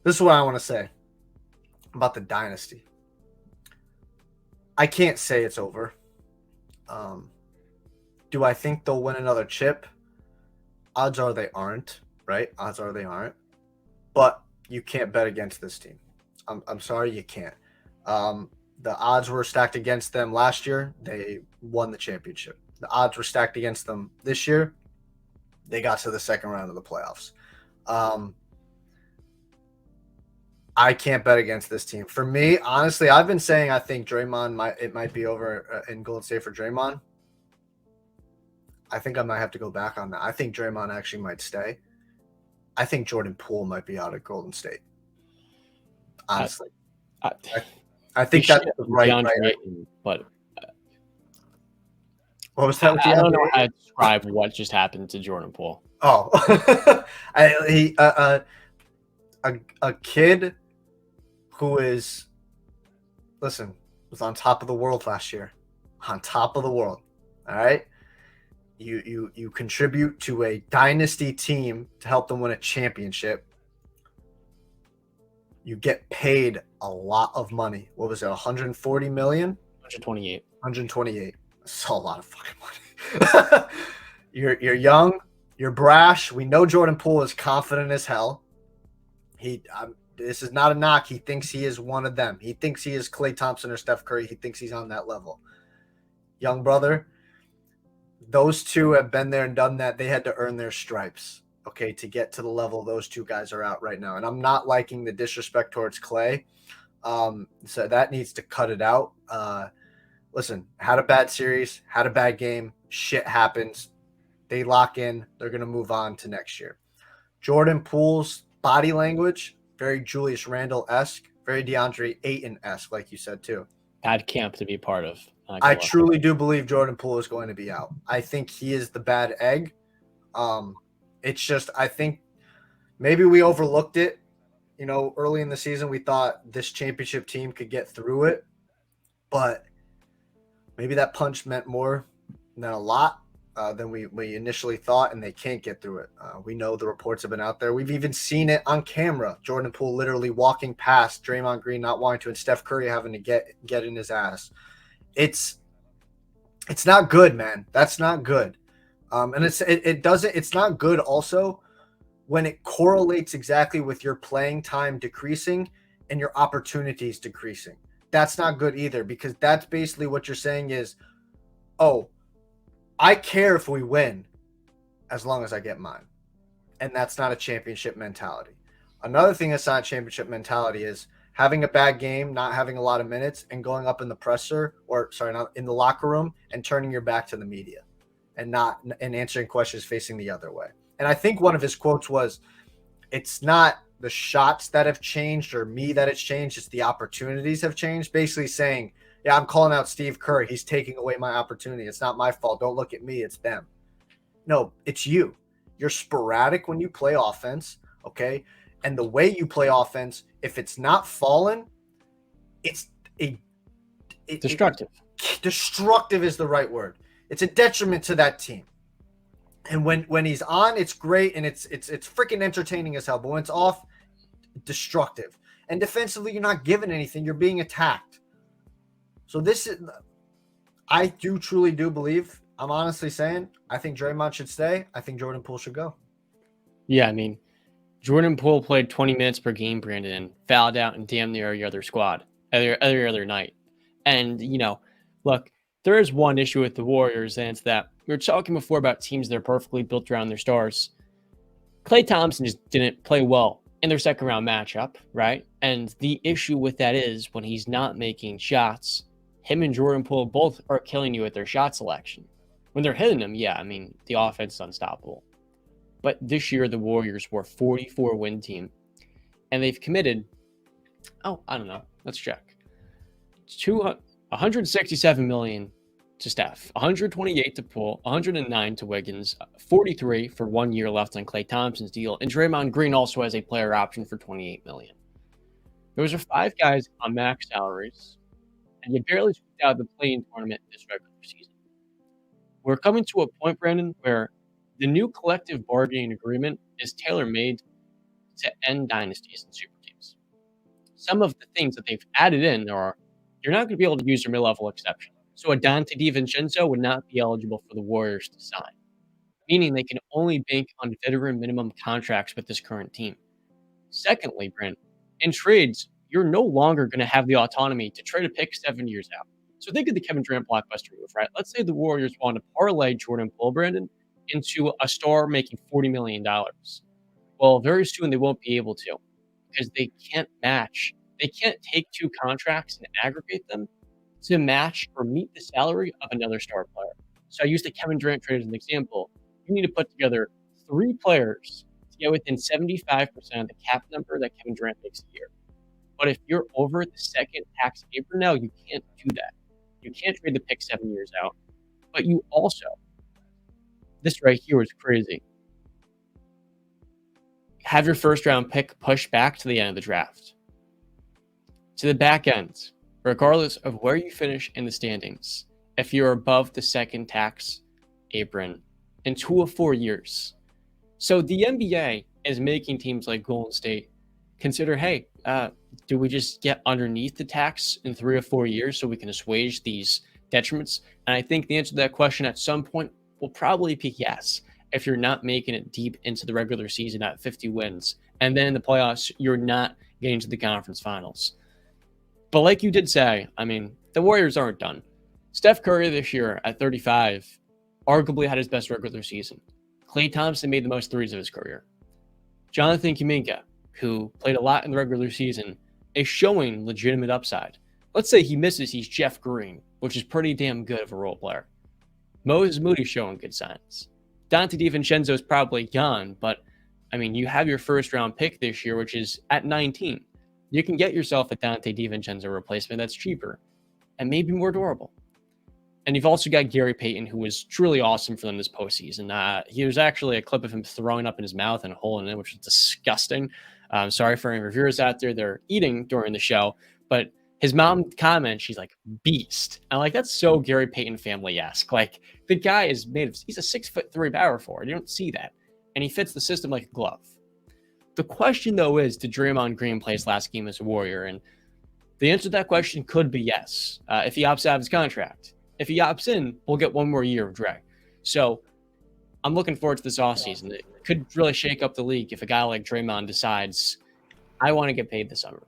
This is what I want to say about the dynasty. I can't say it's over. Um, do I think they'll win another chip? Odds are they aren't, right? Odds are they aren't. But you can't bet against this team. I'm sorry, you can't. The odds were stacked against them last year. They won the championship. The odds were stacked against them this year. They got to the second round of the playoffs. Um, I can't bet against this team. For me, honestly, I've been saying I think Draymond might be over in Golden State for Draymond. I think I might have to go back on that. I think Draymond actually might stay. I think Jordan Poole might be out at Golden State. Honestly, I, I think that's the right. But what was that? I don't know how to describe what just happened to Jordan Poole. Oh, a kid who is, listen, was on top of the world last year, on top of the world. All right. You contribute to a dynasty team to help them win a championship. You get paid a lot of money. What was it? 140 million? 128. 128. That's a lot of fucking money. You're young. You're brash. We know Jordan Poole is confident as hell. This is not a knock. He thinks he is one of them. He thinks he is Klay Thompson or Steph Curry. He thinks he's on that level. Young brother. Those two have been there and done that. They had to earn their stripes, okay, to get to the level those two guys are at right now. And I'm not liking the disrespect towards Klay. So that needs to cut it out. Listen, had a bad series, had a bad game. Shit happens. They lock in. They're going to move on to next year. Jordan Poole's body language, very Julius Randle-esque, very DeAndre Ayton-esque, like you said, too. Bad camp to be part of. I truly do believe Jordan Poole is going to be out. I think he is the bad egg. It's just, I think maybe we overlooked it. You know, early in the season, we thought this championship team could get through it. But maybe that punch meant more than a lot than we initially thought, and they can't get through it. We know the reports have been out there. We've even seen it on camera. Jordan Poole literally walking past Draymond Green not wanting to, and Steph Curry having to get in his ass. It's not good, man. That's not good. And it's not good also when it correlates exactly with your playing time decreasing and your opportunities decreasing. That's not good either, because that's basically what you're saying is, oh, I care if we win as long as I get mine. And that's not a championship mentality. Another thing that's not a championship mentality is having a bad game, not having a lot of minutes, and going up in the presser, not in the locker room, and turning your back to the media and answering questions facing the other way. And I think one of his quotes was, it's not the shots that have changed or me that it's changed, it's the opportunities have changed. Basically saying, yeah, I'm calling out Steve Kerr. He's taking away my opportunity. It's not my fault. Don't look at me. It's them. No, it's you. You're sporadic when you play offense, okay? And the way you play offense, if it's not fallen, it's destructive. Destructive is the right word. It's a detriment to that team. And when he's on, it's great and it's freaking entertaining as hell. But when it's off, destructive. And defensively, you're not giving anything. You're being attacked. So I truly do believe, I'm honestly saying, I think Draymond should stay. I think Jordan Poole should go. Yeah, I mean, Jordan Poole played 20 minutes per game, Brandon, fouled out in damn near every other squad, every other night. And, look, there is one issue with the Warriors, and it's that we were talking before about teams that are perfectly built around their stars. Klay Thompson just didn't play well in their second round matchup, right? And the issue with that is when he's not making shots, him and Jordan Poole both are killing you at their shot selection. When they're hitting them, yeah, I mean, the offense is unstoppable. But this year, the Warriors were a 44-win team, and they've committed, I don't know, let's check. $167 million to Steph, 128 to Poole, 109 to Wiggins, 43 for 1 year left on Klay Thompson's deal, and Draymond Green also has a player option for $28 million. Those are 5 guys on max salaries, and you barely squeaked out of the play-in tournament this regular season. We're coming to a point, Brandon, where the new collective bargaining agreement is tailor-made to end dynasties and super teams. some of the things that they've added in are you're not going to be able to use your mid-level exception. So a Dante DiVincenzo would not be eligible for the Warriors to sign, meaning they can only bank on veteran minimum contracts with this current team. Secondly, Brent, in trades, you're no longer going to have the autonomy to trade a pick 7 years out. So think of the Kevin Durant blockbuster move, right? Let's say the Warriors want to parlay Jordan Poole, Brandon, into a star making $40 million. Well, very soon they won't be able to because they can't match. They can't take two contracts and aggregate them to match or meet the salary of another star player. So I used the Kevin Durant trade as an example. You need to put together 3 players to get within 75% of the cap number that Kevin Durant makes a year. But if you're over the second tax apron now, you can't do that. You can't trade the pick 7 years out. But you also, this right here is crazy. Have your first round pick pushed back to the end of the draft. To the back end, regardless of where you finish in the standings, if you're above the second tax apron in 2 of 4 years. So the NBA is making teams like Golden State consider, hey, do we just get underneath the tax in 3 or 4 years so we can assuage these detriments? And I think the answer to that question at some point will probably be yes. If you're not making it deep into the regular season at 50 wins, and then in the playoffs, you're not getting to the conference finals. But like you did say, I mean, the Warriors aren't done. Steph Curry this year at 35 arguably had his best regular season. Klay Thompson made the most threes of his career. Jonathan Kuminga, who played a lot in the regular season, is showing legitimate upside. Let's say he misses, he's Jeff Green, which is pretty damn good of a role player. Moses Moody's showing good signs. Dante DiVincenzo is probably gone, but I mean, you have your first round pick this year, which is at 19. You can get yourself a Dante DiVincenzo replacement that's cheaper and maybe more durable. And you've also got Gary Payton, who was truly awesome for them this postseason. He was actually a clip of him throwing up in his mouth and holding it, which is disgusting. Sorry for any reviewers out there. They're eating during the show, but his mom comments, she's like, beast. And like, that's so Gary Payton family-esque. Like, the guy is he's a 6'3" power forward. You don't see that. And he fits the system like a glove. The question, though, is, did Draymond Green play his last game as a Warrior? And the answer to that question could be yes, if he opts out of his contract. If he opts in, we'll get 1 more year of Dre. So I'm looking forward to this offseason. It could really shake up the league if a guy like Draymond decides, I want to get paid this summer.